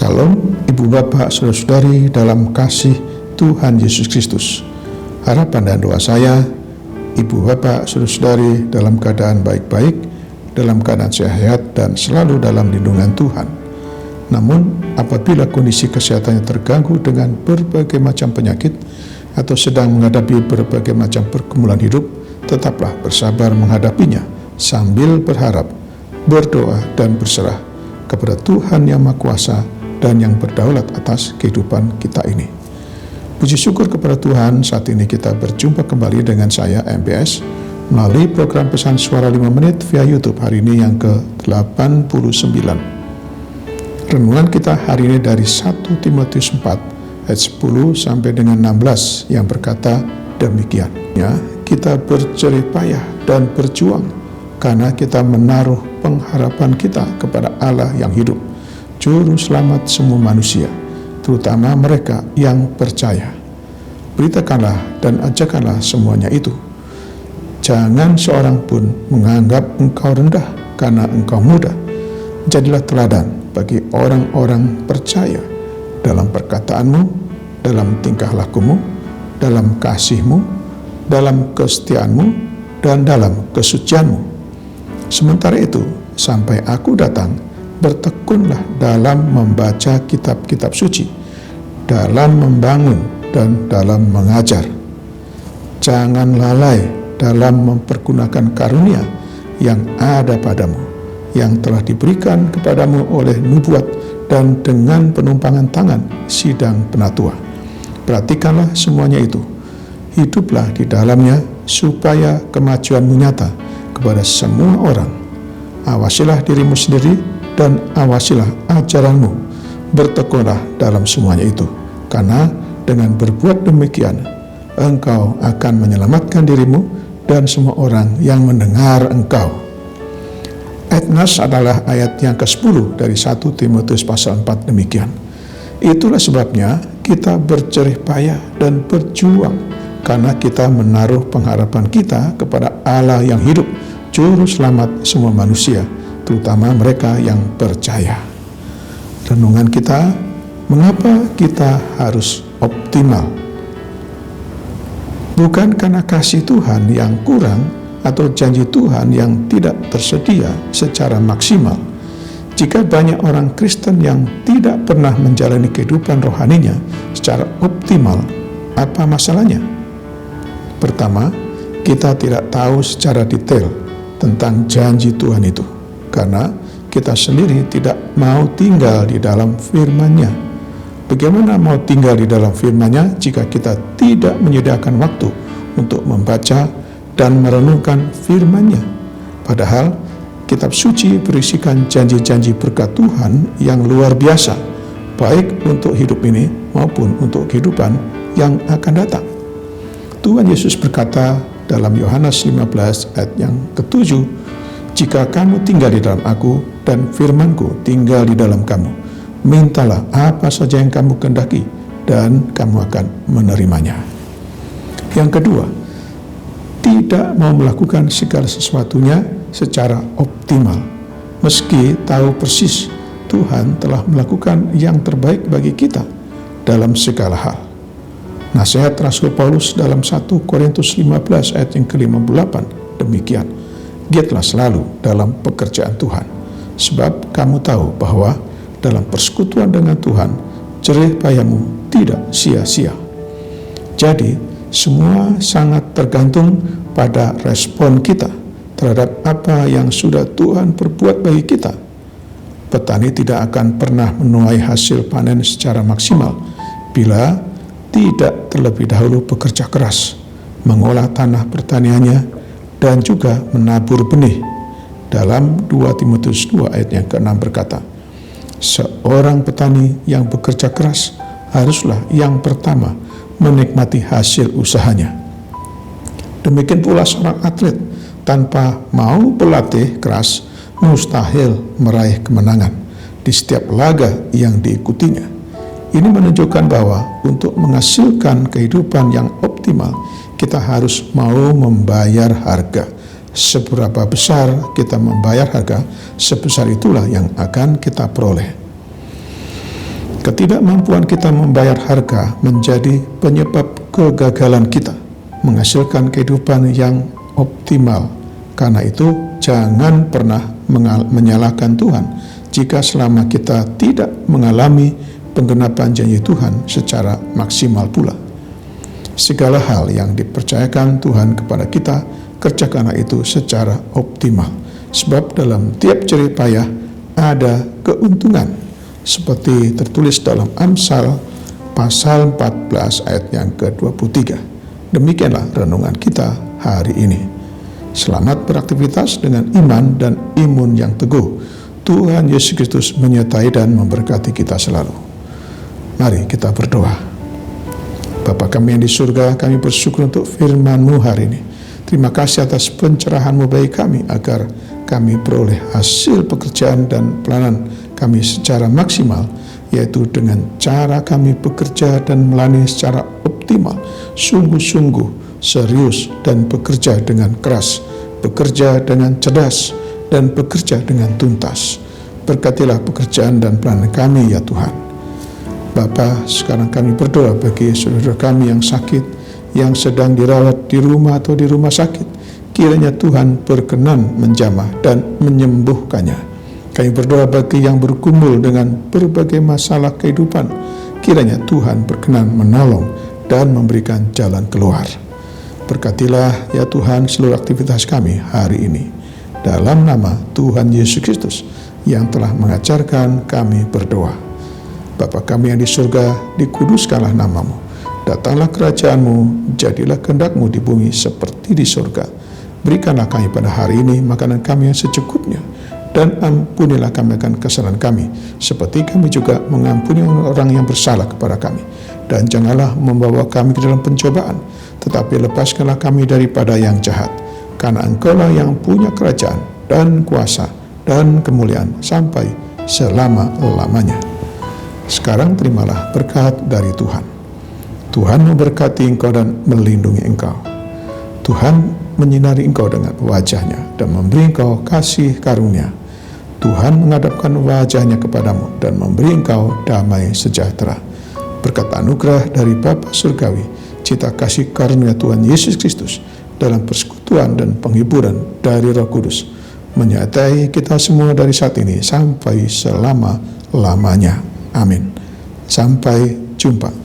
Salam Ibu Bapak Saudara-saudari dalam kasih Tuhan Yesus Kristus. Harapan dan doa saya, Ibu Bapak Saudara-saudari dalam keadaan baik-baik, dalam keadaan sehat dan selalu dalam lindungan Tuhan. Namun apabila kondisi kesehatannya terganggu dengan berbagai macam penyakit atau sedang menghadapi berbagai macam pergumulan hidup, tetaplah bersabar menghadapinya sambil berharap, berdoa dan berserah kepada Tuhan yang Maha Kuasa dan yang berdaulat atas kehidupan kita ini. Puji syukur kepada Tuhan, saat ini kita berjumpa kembali dengan saya MBS melalui program pesan suara 5 menit via YouTube hari ini yang ke-89. Renungan kita hari ini dari 1 Timotius 4 ayat 10 sampai dengan 16 yang berkata demikian. Ya, kita berjerih payah dan berjuang karena kita menaruh pengharapan kita kepada Allah yang hidup, Juru Selamat semua manusia, terutama mereka yang percaya. Beritakanlah dan ajarkanlah semuanya itu. Jangan seorang pun menganggap engkau rendah karena engkau muda. Jadilah teladan bagi orang-orang percaya dalam perkataanmu, dalam tingkah lakumu, dalam kasihmu, dalam kesetiaanmu, dan dalam kesucianmu. Sementara itu, sampai aku datang, bertekunlah dalam membaca kitab-kitab suci, dalam membangun dan dalam mengajar. Jangan lalai dalam mempergunakan karunia yang ada padamu, yang telah diberikan kepadamu oleh nubuat dan dengan penumpangan tangan sidang penatua. Perhatikanlah semuanya itu, hiduplah di dalamnya supaya kemajuanmu nyata kepada semua orang. Awasilah dirimu sendiri dan awasilah ajaranmu, bertekunlah dalam semuanya itu, karena dengan berbuat demikian engkau akan menyelamatkan dirimu dan semua orang yang mendengar engkau. Ayat nas adalah ayat yang ke-10 dari 1 Timotius pasal 4 demikian. Itulah sebabnya kita berjerih payah dan berjuang, karena kita menaruh pengharapan kita kepada Allah yang hidup, Juru Selamat semua manusia, terutama mereka yang percaya. Renungan kita, mengapa kita harus optimal? Bukan karena kasih Tuhan yang kurang atau janji Tuhan yang tidak tersedia secara maksimal. Jika banyak orang Kristen yang tidak pernah menjalani kehidupan rohaninya secara optimal, apa masalahnya? Pertama, kita tidak tahu secara detail tentang janji Tuhan itu, karena kita sendiri tidak mau tinggal di dalam firman-Nya. Bagaimana mau tinggal di dalam firman-Nya jika kita tidak menyediakan waktu untuk membaca dan merenungkan firman-Nya? Padahal kitab suci berisikan janji-janji berkat Tuhan yang luar biasa, baik untuk hidup ini maupun untuk kehidupan yang akan datang. Tuhan Yesus berkata dalam Yohanes 15 ayat yang ke-7, jika kamu tinggal di dalam aku dan firman-Ku tinggal di dalam kamu, mintalah apa saja yang kamu kehendaki dan kamu akan menerimanya. Yang kedua, tidak mau melakukan segala sesuatunya secara optimal, meski tahu persis Tuhan telah melakukan yang terbaik bagi kita dalam segala hal. Nasihat Rasul Paulus dalam 1 Korintus 15 ayat yang ke-58 demikian, giatlah selalu dalam pekerjaan Tuhan, sebab kamu tahu bahwa dalam persekutuan dengan Tuhan, jerih payahmu tidak sia-sia. Jadi, semua sangat tergantung pada respon kita terhadap apa yang sudah Tuhan perbuat bagi kita. Petani tidak akan pernah menuai hasil panen secara maksimal bila tidak terlebih dahulu bekerja keras, mengolah tanah pertaniannya, dan juga menabur benih. Dalam 2 Timotius 2 ayat yang ke-6 berkata, seorang petani yang bekerja keras haruslah yang pertama menikmati hasil usahanya. Demikian pula seorang atlet tanpa mau berlatih keras mustahil meraih kemenangan di setiap laga yang diikutinya. Ini menunjukkan bahwa untuk menghasilkan kehidupan yang optimal, kita harus mau membayar harga. Seberapa besar kita membayar harga, sebesar itulah yang akan kita peroleh. Ketidakmampuan kita membayar harga menjadi penyebab kegagalan kita menghasilkan kehidupan yang optimal. Karena itu, jangan pernah menyalahkan Tuhan jika selama kita tidak mengalami penggenapan janji Tuhan secara maksimal pula. Segala hal yang dipercayakan Tuhan kepada kita, kerjakanlah itu secara optimal. Sebab dalam tiap jerih payah ada keuntungan, seperti tertulis dalam Amsal pasal 14 ayat yang ke-23. Demikianlah renungan kita hari ini. Selamat beraktivitas dengan iman dan imun yang teguh. Tuhan Yesus Kristus menyertai dan memberkati kita selalu. Mari kita berdoa. Bapa kami yang di surga, kami bersyukur untuk firman-Mu hari ini. Terima kasih atas pencerahan-Mu bagi kami, agar kami beroleh hasil pekerjaan dan pelayanan kami secara maksimal, yaitu dengan cara kami bekerja dan melayani secara optimal, sungguh-sungguh, serius, dan bekerja dengan keras, bekerja dengan cerdas, dan bekerja dengan tuntas. Berkatilah pekerjaan dan pelayanan kami ya Tuhan. Bapa, sekarang kami berdoa bagi saudara kami yang sakit, yang sedang dirawat di rumah atau di rumah sakit. Kiranya Tuhan berkenan menjamah dan menyembuhkannya. Kami berdoa bagi yang bergumul dengan berbagai masalah kehidupan. Kiranya Tuhan berkenan menolong dan memberikan jalan keluar. Berkatilah ya Tuhan seluruh aktivitas kami hari ini. Dalam nama Tuhan Yesus Kristus yang telah mengajarkan kami berdoa. Bapa kami yang di surga, dikuduskanlah nama-Mu. Datanglah kerajaan-Mu, jadilah kehendak-Mu di bumi seperti di surga. Berikanlah kami pada hari ini makanan kami yang secukupnya, dan ampunilah kami akan kesalahan kami, seperti kami juga mengampuni orang yang bersalah kepada kami. Dan janganlah membawa kami ke dalam pencobaan, tetapi lepaskanlah kami daripada yang jahat. Karena Engkau-lah yang punya kerajaan dan kuasa dan kemuliaan sampai selama-lamanya. Sekarang terimalah berkat dari Tuhan. Tuhan memberkati engkau dan melindungi engkau. Tuhan menyinari engkau dengan wajah-Nya dan memberi engkau kasih karunia. Tuhan menghadapkan wajah-Nya kepadamu dan memberi engkau damai sejahtera. Berkat anugerah dari Bapa Surgawi, cita kasih karunia Tuhan Yesus Kristus dalam persekutuan dan penghiburan dari Roh Kudus menyertai kita semua dari saat ini sampai selama-lamanya. Amin. Sampai jumpa.